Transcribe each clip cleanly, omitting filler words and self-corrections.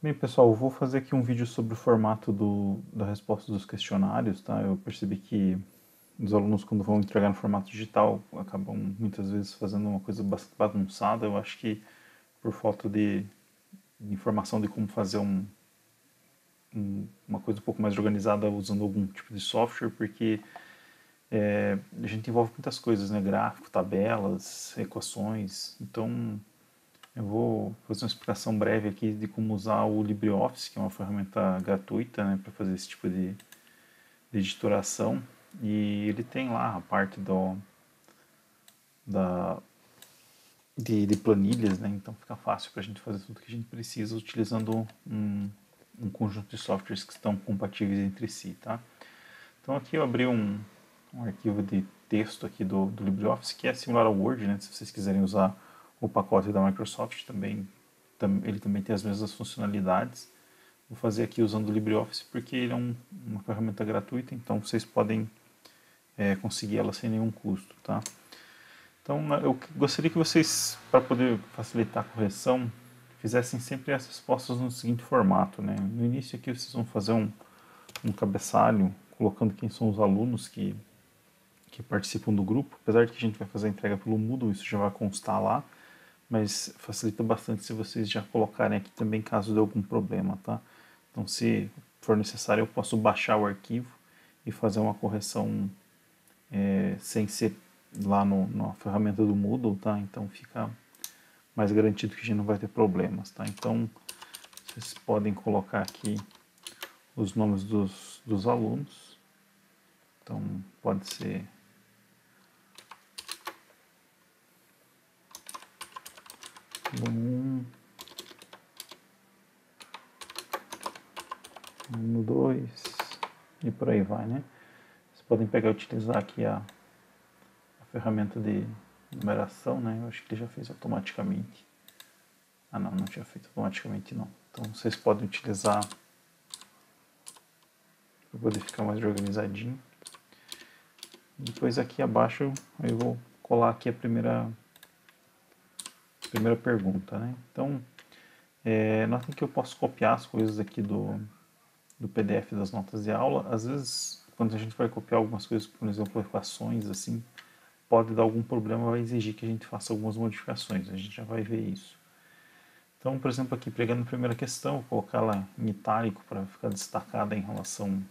Bem, pessoal, eu vou fazer aqui um vídeo sobre o formato da resposta dos questionários, tá? Eu percebi que os alunos, quando vão entregar no formato digital, acabam muitas vezes fazendo uma coisa bastante bagunçada. Eu acho que por falta de informação de como fazer uma coisa um pouco mais organizada usando algum tipo de software, porque a gente envolve muitas coisas, né? Gráfico, tabelas, equações. Então, eu vou fazer uma explicação breve aqui de como usar o LibreOffice, que é uma ferramenta gratuita, né, para fazer esse tipo de editoração. E ele tem lá a parte da, de planilhas, né, então fica fácil para a gente fazer tudo que a gente precisa utilizando um conjunto de softwares que estão compatíveis entre si, tá? Então aqui eu abri um arquivo de texto aqui do LibreOffice que é similar ao Word, né? Se vocês quiserem usar o pacote da Microsoft também, ele também tem as mesmas funcionalidades. Vou fazer aqui usando o LibreOffice porque ele é uma ferramenta gratuita, então vocês podem conseguir ela sem nenhum custo, tá? Então eu gostaria que vocês, para poder facilitar a correção, fizessem sempre as respostas no seguinte formato, né? No início aqui vocês vão fazer um cabeçalho colocando quem são os alunos que participam do grupo. Apesar de que a gente vai fazer a entrega pelo Moodle, isso já vai constar lá, mas facilita bastante se vocês já colocarem aqui também caso dê algum problema, tá? Então, se for necessário, eu posso baixar o arquivo e fazer uma correção sem ser lá na ferramenta do Moodle, tá? Então fica mais garantido que a gente não vai ter problemas, tá? Então, vocês podem colocar aqui os nomes dos alunos. Então, pode ser aluno 1, aluno 2 e por aí vai, né? Vocês podem pegar e utilizar aqui a ferramenta de numeração, né? Eu acho que ele já fez automaticamente. Ah, não, não tinha feito automaticamente não. Então vocês podem utilizar para poder ficar mais organizadinho. Depois aqui abaixo eu vou colar aqui a primeira pergunta, né? Então, notem que eu posso copiar as coisas aqui do PDF das notas de aula. Às vezes, quando a gente vai copiar algumas coisas, por exemplo, equações, assim, pode dar algum problema, vai exigir que a gente faça algumas modificações. A gente já vai ver isso. Então, por exemplo, aqui pegando a primeira questão, vou colocar ela em itálico para ficar destacada em relação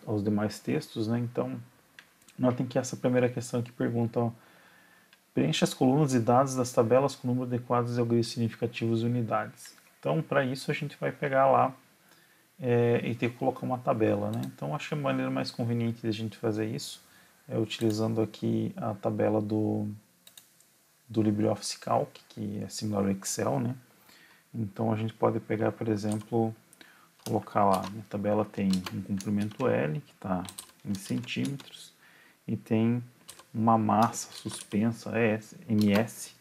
aos demais textos, né? Então, notem que essa primeira questão aqui pergunta, ó, preencha as colunas e dados das tabelas com número adequado de algarismos significativos e unidades. Então, para isso, a gente vai pegar lá e ter que colocar uma tabela, né? Então, acho que a maneira mais conveniente de a gente fazer isso é utilizando aqui a tabela do LibreOffice Calc, que é similar ao Excel, né? Então, a gente pode pegar, por exemplo, colocar lá, a tabela tem um comprimento L, que está em centímetros, e tem uma massa suspensa, ms,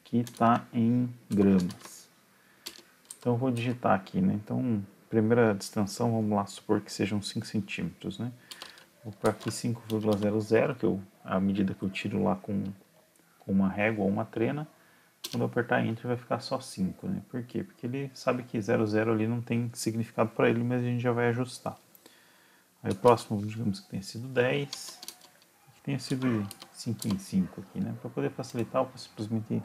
que está em gramas. Então eu vou digitar aqui, né? Então, primeira distensão, vamos lá supor que sejam 5 centímetros, né? Vou colocar aqui 5,00, que é a medida que eu tiro lá com uma régua ou uma trena. Quando eu apertar Enter vai ficar só 5, né? Por quê? Porque ele sabe que 00 ali não tem significado para ele, mas a gente já vai ajustar. Aí o próximo, digamos que tenha sido 10, que tenha sido 5 em 5 aqui, né? Para poder facilitar, eu posso simplesmente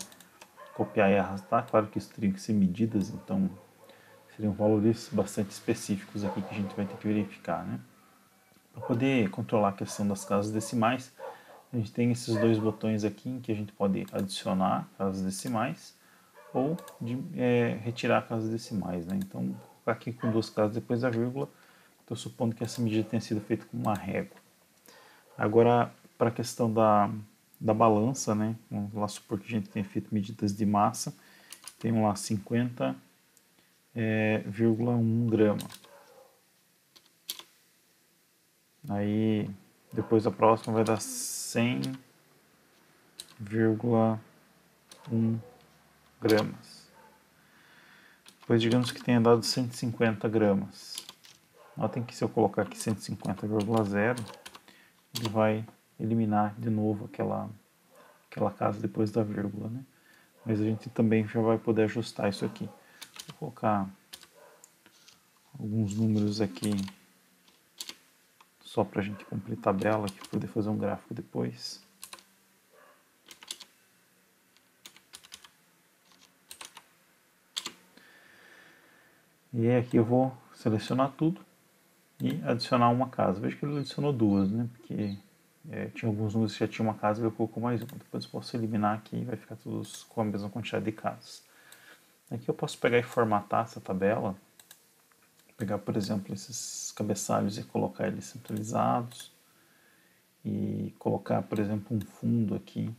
copiar e arrastar. Claro que isso teria que ser medidas, então seriam valores bastante específicos aqui que a gente vai ter que verificar, né? Para poder controlar a questão das casas decimais, a gente tem esses dois botões aqui em que a gente pode adicionar casas decimais ou retirar casas decimais, né? Então, vou colocar aqui com duas casas depois da vírgula, estou supondo que essa medida tenha sido feita com uma régua. Agora, para a questão da balança, né? Vamos lá supor que a gente tenha feito medidas de massa, temos lá 50,1 grama. Aí, depois a próxima vai dar 100,1 gramas. Depois, digamos que tenha dado 150 gramas. Notem que se eu colocar aqui 150,0, ele vai eliminar de novo aquela casa depois da vírgula, né? Mas a gente também já vai poder ajustar isso aqui. Vou colocar alguns números aqui só para a gente cumprir tabela e poder fazer um gráfico depois. E aqui eu vou selecionar tudo e adicionar uma casa. Veja que ele adicionou duas, né? Porque tinha alguns números que já tinha uma casa e ele colocou mais uma. Depois eu posso eliminar aqui e vai ficar todos com a mesma quantidade de casas. Aqui eu posso pegar e formatar essa tabela. Pegar, por exemplo, esses cabeçalhos e colocar eles centralizados. E colocar, por exemplo, um fundo aqui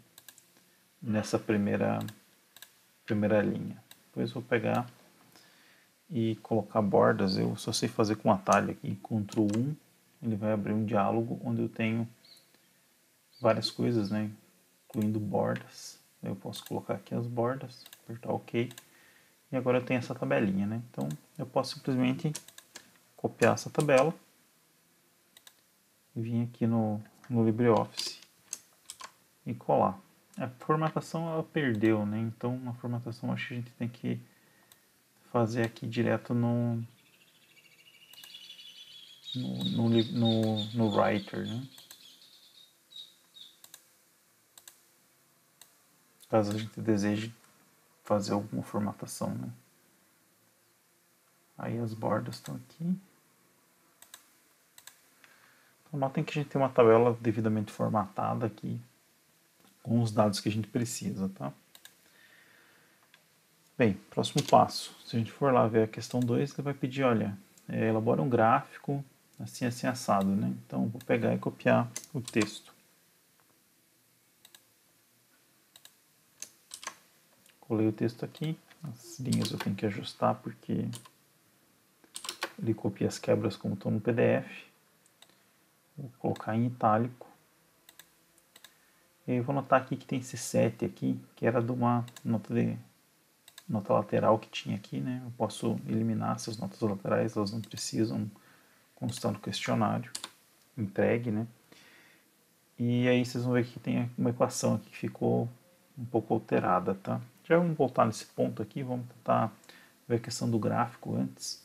nessa primeira linha. Depois vou pegar e colocar bordas. Eu só sei fazer com atalho aqui, Ctrl 1, ele vai abrir um diálogo onde eu tenho várias coisas, né, incluindo bordas. Eu posso colocar aqui as bordas, apertar OK, e agora eu tenho essa tabelinha, né? Então eu posso simplesmente copiar essa tabela e vir aqui no LibreOffice e colar. A formatação ela perdeu, né? Então na formatação acho que a gente tem que fazer aqui direto no Writer, né? Caso a gente deseje fazer alguma formatação, né? Aí as bordas estão aqui. Então notem que a gente tem uma tabela devidamente formatada aqui, com os dados que a gente precisa, tá? Bem, próximo passo. Se a gente for lá ver a questão 2, ele vai pedir, olha, elabora um gráfico assim, assim, assado, né? Então, vou pegar e copiar o texto. Colei o texto aqui. As linhas eu tenho que ajustar porque ele copia as quebras como estão no PDF. Vou colocar em itálico. E aí vou notar aqui que tem esse set aqui, que era de uma nota lateral que tinha aqui, né? Eu posso eliminar essas notas laterais, elas não precisam constar no questionário entregue, né? E aí vocês vão ver que tem uma equação aqui que ficou um pouco alterada, tá? Já vamos voltar nesse ponto aqui, vamos tentar ver a questão do gráfico antes.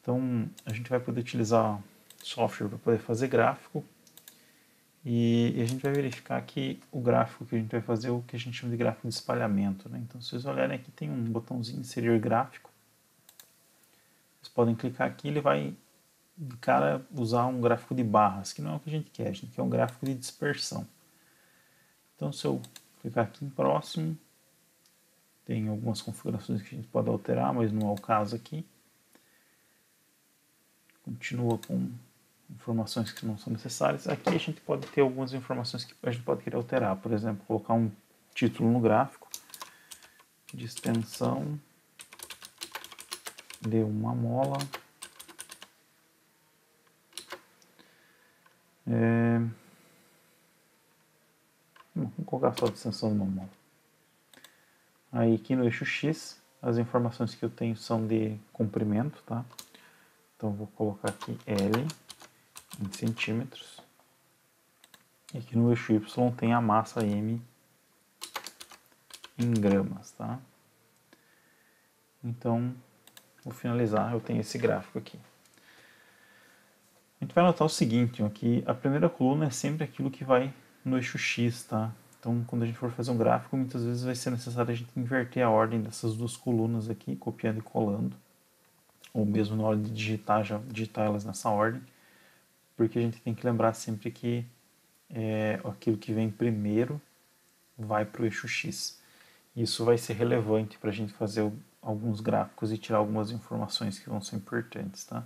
Então, a gente vai poder utilizar software para poder fazer gráfico e a gente vai verificar que o gráfico que a gente vai fazer é o que a gente chama de gráfico de espalhamento, né? Então, se vocês olharem aqui, tem um botãozinho inserir gráfico. Vocês podem clicar aqui, ele vai de cara usar um gráfico de barras, que não é o que a gente quer um gráfico de dispersão. Então, se eu clicar aqui em próximo, tem algumas configurações que a gente pode alterar, mas não é o caso aqui. Continua com informações que não são necessárias. Aqui a gente pode ter algumas informações que a gente pode querer alterar. Por exemplo, colocar um título no gráfico de extensão de uma mola. Vamos colocar só a extensão de uma mola. Aí aqui no eixo X, as informações que eu tenho são de comprimento, tá? Então vou colocar aqui L em centímetros. E aqui no eixo Y tem a massa M em gramas, tá? Então, vou finalizar, eu tenho esse gráfico aqui. A gente vai notar o seguinte, ó, que a primeira coluna é sempre aquilo que vai no eixo X, tá? Então, quando a gente for fazer um gráfico, muitas vezes vai ser necessário a gente inverter a ordem dessas duas colunas aqui, copiando e colando. Ou mesmo na hora de digitar, já digitar elas nessa ordem. Porque a gente tem que lembrar sempre que aquilo que vem primeiro vai para o eixo X. Isso vai ser relevante para a gente fazer alguns gráficos e tirar algumas informações que vão ser importantes, tá?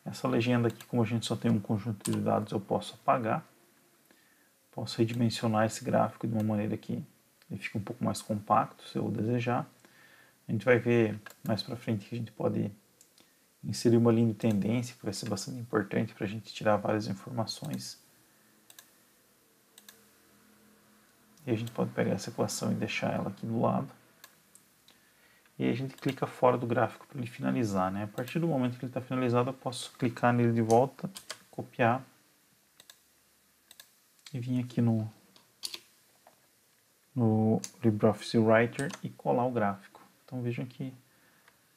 Essa legenda aqui, como a gente só tem um conjunto de dados, eu posso apagar. Posso redimensionar esse gráfico de uma maneira que ele fique um pouco mais compacto, se eu desejar. A gente vai ver mais para frente que a gente pode inserir uma linha de tendência, que vai ser bastante importante para a gente tirar várias informações. E a gente pode pegar essa equação e deixar ela aqui do lado. E aí a gente clica fora do gráfico para ele finalizar, né? A partir do momento que ele está finalizado, eu posso clicar nele de volta, copiar e vir aqui no LibreOffice Writer e colar o gráfico. Então vejam que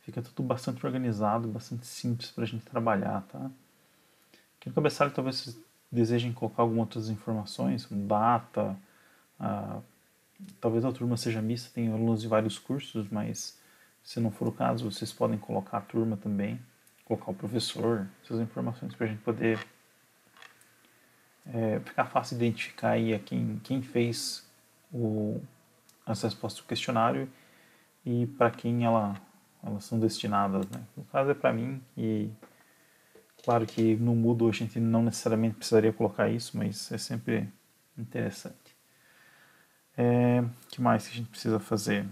fica tudo bastante organizado, bastante simples para a gente trabalhar, tá? Aqui no cabeçalho talvez vocês desejem colocar algumas outras informações, como data, a, talvez a turma seja mista, tem alunos de vários cursos, mas se não for o caso, vocês podem colocar a turma também, colocar o professor, essas informações para a gente poder ficar fácil identificar aí a quem fez as respostas do questionário e para quem elas são destinadas, né? No caso é para mim e claro que no Moodle a gente não necessariamente precisaria colocar isso, mas é sempre interessante. O que mais que a gente precisa fazer?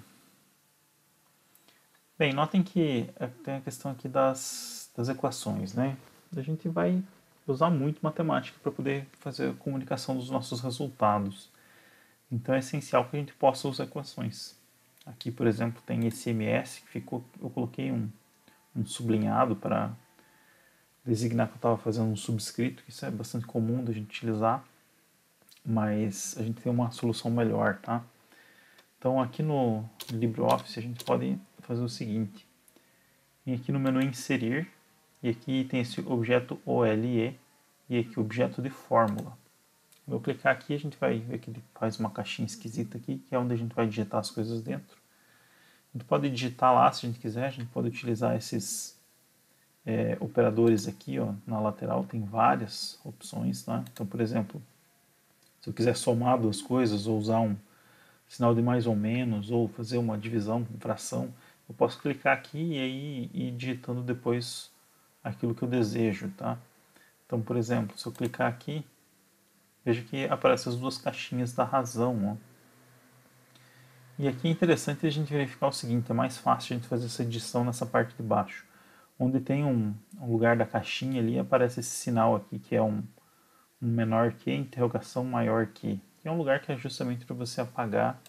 Bem, notem que tem a questão aqui das equações, né? A gente vai usar muito matemática para poder fazer a comunicação dos nossos resultados. Então é essencial que a gente possa usar equações. Aqui, por exemplo, tem esse MS, que eu coloquei um sublinhado para designar que eu estava fazendo um subscrito, que isso é bastante comum da gente utilizar, mas a gente tem uma solução melhor, tá? Então aqui no LibreOffice a gente pode fazer o seguinte, vem aqui no menu inserir, e aqui tem esse objeto OLE, e aqui objeto de fórmula. Vou clicar aqui, a gente vai ver que ele faz uma caixinha esquisita aqui, que é onde a gente vai digitar as coisas dentro. A gente pode digitar lá se a gente quiser, a gente pode utilizar esses operadores aqui, ó, na lateral, tem várias opções, tá? Então, por exemplo, se eu quiser somar duas coisas, ou usar um sinal de mais ou menos, ou fazer uma divisão, fração, eu posso clicar aqui e aí ir digitando depois aquilo que eu desejo, tá? Então, por exemplo, se eu clicar aqui, veja que aparecem as duas caixinhas da razão, ó. E aqui é interessante a gente verificar o seguinte, é mais fácil a gente fazer essa edição nessa parte de baixo. Onde tem um lugar da caixinha ali, aparece esse sinal aqui, que é um menor que, interrogação maior que é um lugar que é justamente para você apagar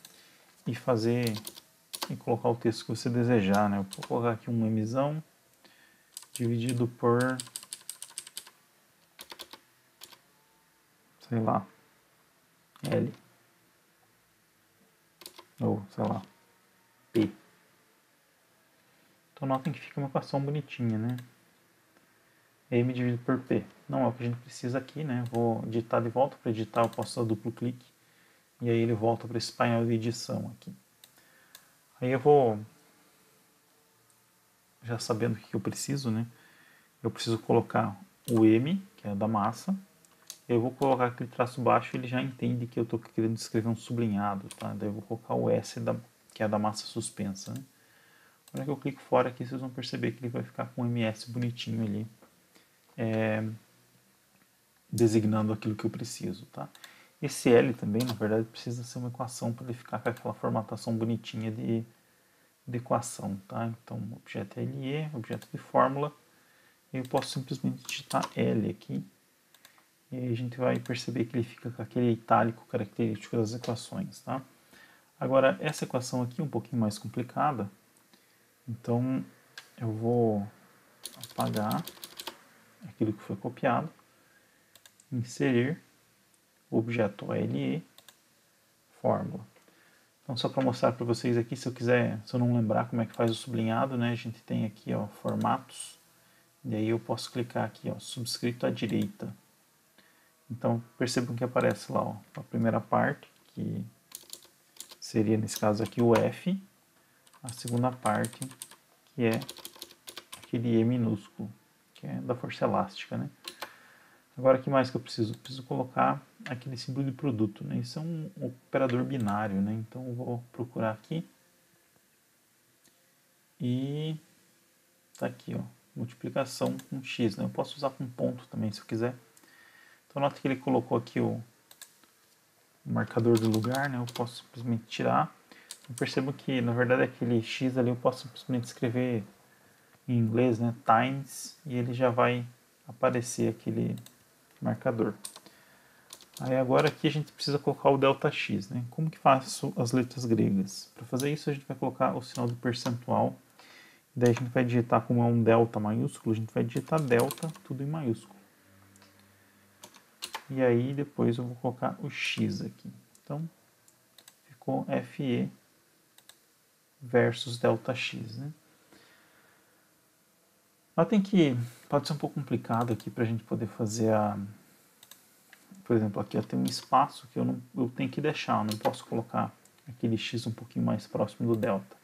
e fazer e colocar o texto que você desejar, né? Eu vou colocar aqui um mzão dividido por, sei lá, L, ou sei lá, P. Então notem que fica uma equação bonitinha, né? M dividido por P. Não é o que a gente precisa aqui, né? Vou digitar de volta. Para editar eu posso dar duplo clique. E aí ele volta para esse painel de edição aqui. Aí eu vou, já sabendo o que eu preciso, né? Eu preciso colocar o M, que é da massa. Eu vou colocar aquele traço baixo, ele já entende que eu estou querendo escrever um sublinhado, tá? Daí eu vou colocar o S, que é da massa suspensa, né? Na hora que eu clico fora aqui, vocês vão perceber que ele vai ficar com um MS bonitinho ali, designando aquilo que eu preciso, tá? Esse L também, na verdade, precisa ser uma equação para ele ficar com aquela formatação bonitinha de equação, tá? Então, objeto LE, objeto de fórmula, eu posso simplesmente digitar L aqui, e aí a gente vai perceber que ele fica com aquele itálico característico das equações, tá? Agora, essa equação aqui é um pouquinho mais complicada, então eu vou apagar aquilo que foi copiado, inserir o objeto OLE, fórmula. Então, só para mostrar para vocês aqui, se eu não lembrar como é que faz o sublinhado, né, a gente tem aqui, ó, formatos, e aí eu posso clicar aqui, ó, subscrito à direita. Então, percebam que aparece lá, ó, a primeira parte, que seria, nesse caso aqui, o F, a segunda parte, que é aquele E minúsculo, que é da força elástica, né? Agora, o que mais que eu preciso? Eu preciso colocar aquele símbolo de produto, né? Isso é um operador binário, né? Então, eu vou procurar aqui. E tá aqui, ó, multiplicação com x, né? Eu posso usar com ponto também, se eu quiser. Então, nota que ele colocou aqui o marcador do lugar, né? Eu posso simplesmente tirar. Eu percebo que, na verdade, aquele x ali eu posso simplesmente escrever em inglês, né? Times, e ele já vai aparecer aquele marcador. Aí agora aqui a gente precisa colocar o ΔX, né? Como que faço as letras gregas? Para fazer isso a gente vai colocar o sinal do percentual, daí a gente vai digitar, como é um delta maiúsculo, a gente vai digitar delta, tudo em maiúsculo. E aí depois eu vou colocar o X aqui. Então ficou FE versus ΔX, né? Notem que pode ser um pouco complicado aqui para a gente poder fazer a... Por exemplo, aqui tem um espaço que eu tenho que deixar, eu não posso colocar aquele x um pouquinho mais próximo do delta.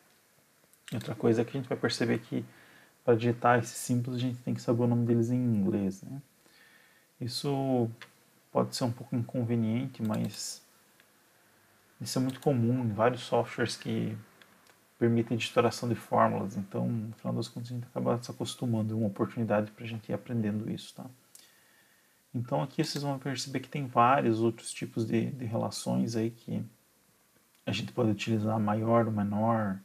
Outra coisa é que a gente vai perceber que para digitar esses símbolos a gente tem que saber o nome deles em inglês, né? Isso pode ser um pouco inconveniente, mas isso é muito comum em vários softwares que permitem digitoração de fórmulas. Então, no final das contas, a gente acaba se acostumando. É uma oportunidade para a gente ir aprendendo isso, tá? Então, aqui vocês vão perceber que tem vários outros tipos de relações aí que a gente pode utilizar: maior ou menor,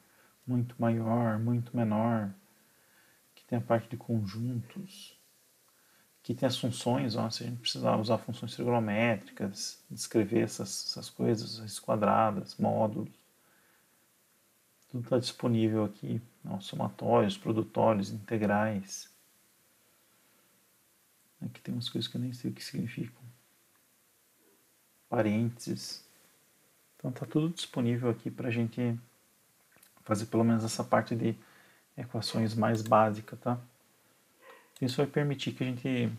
muito maior, muito menor. Que tem a parte de conjuntos. Que tem as funções, ó, se a gente precisar usar funções trigonométricas, descrever essas coisas, raízes quadradas, módulos. Tudo está disponível aqui, ó, somatórios, produtórios, integrais. Aqui tem umas coisas que eu nem sei o que significam. Parênteses. Então está tudo disponível aqui para a gente fazer pelo menos essa parte de equações mais básicas, tá? Isso vai permitir que a gente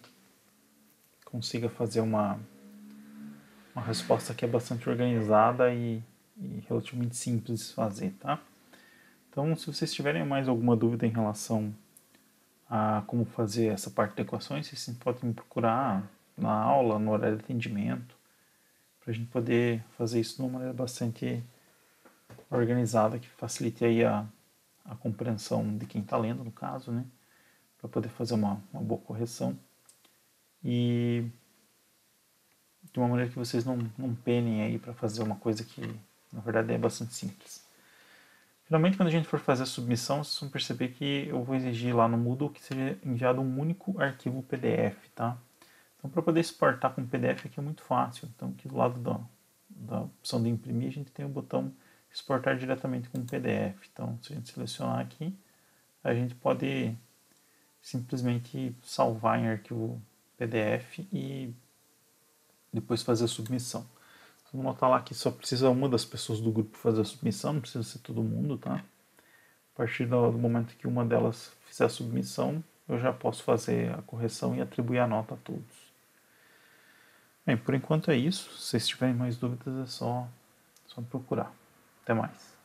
consiga fazer uma resposta que é bastante organizada e relativamente simples de fazer, tá? Então, se vocês tiverem mais alguma dúvida em relação a como fazer essa parte de equações, vocês podem me procurar na aula, no horário de atendimento, para a gente poder fazer isso de uma maneira bastante organizada, que facilite aí a compreensão de quem está lendo, no caso, né? Para poder fazer uma boa correção. E de uma maneira que vocês não penem aí para fazer uma coisa que, na verdade, é bastante simples. Finalmente, quando a gente for fazer a submissão, vocês vão perceber que eu vou exigir lá no Moodle que seja enviado um único arquivo PDF, tá? Então, para poder exportar com PDF aqui é muito fácil. Então, aqui do lado da opção de imprimir, a gente tem o botão exportar diretamente com PDF. Então, se a gente selecionar aqui, a gente pode simplesmente salvar em arquivo PDF e depois fazer a submissão. Vamos notar lá que só precisa uma das pessoas do grupo fazer a submissão, não precisa ser todo mundo, tá? A partir do momento que uma delas fizer a submissão, eu já posso fazer a correção e atribuir a nota a todos. Bem, por enquanto é isso. Se vocês tiverem mais dúvidas, é só procurar. Até mais.